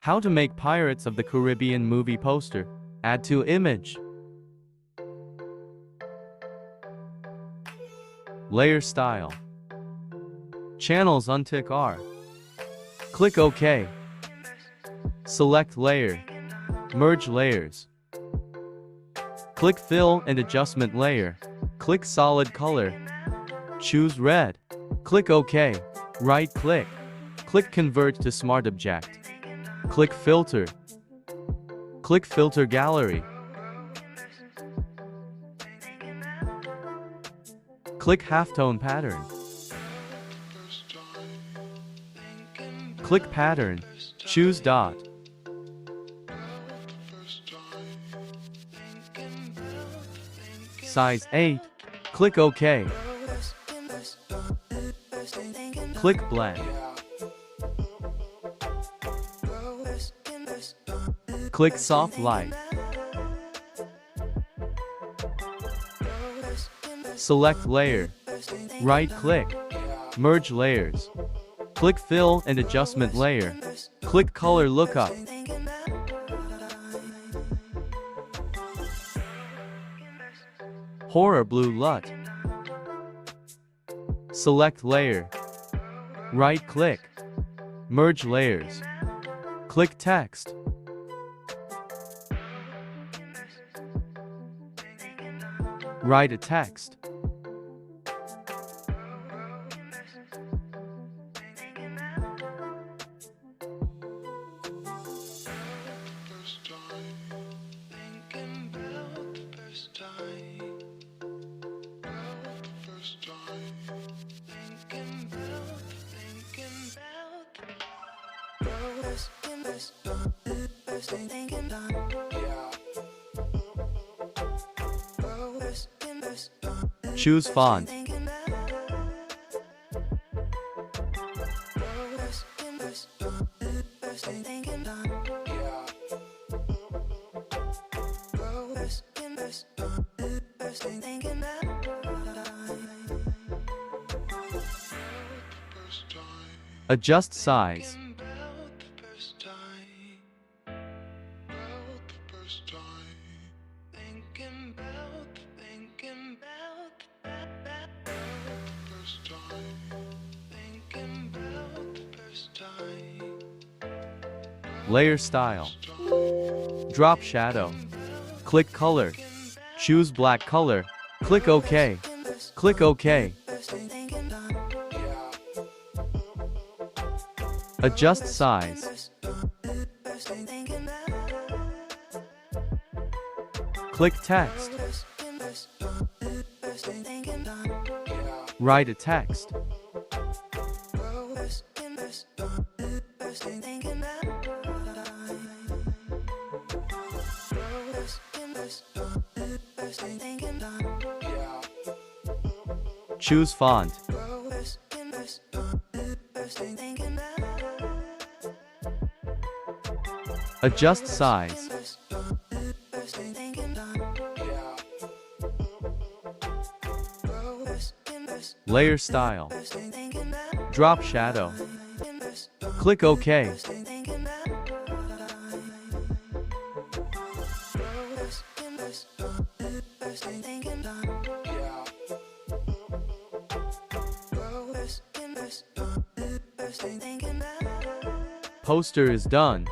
How to make Pirates of the Caribbean movie poster. Add to image. Layer style. Channels untick R. Click OK. Select layer. Merge layers. Click fill and adjustment layer. Click solid color. Choose red. Click OK. Right click. Click convert to smart object. Click filter. Click filter gallery. Click halftone pattern. Click pattern. Choose dot. Size 8. Click OK. Click blend. Click soft light. Select layer. Right click. Merge layers. Click fill and adjustment layer. Click color lookup. Horror blue LUT. Select layer. Right click. Merge layers. Click text. Write a text. Choose font. Adjust size. Layer style. Drop shadow. Click color. Choose black color. Click OK. Click OK. Adjust size. Click text. Write a text. Choose font. Adjust size. Layer style. Drop shadow. Click OK. Poster is done.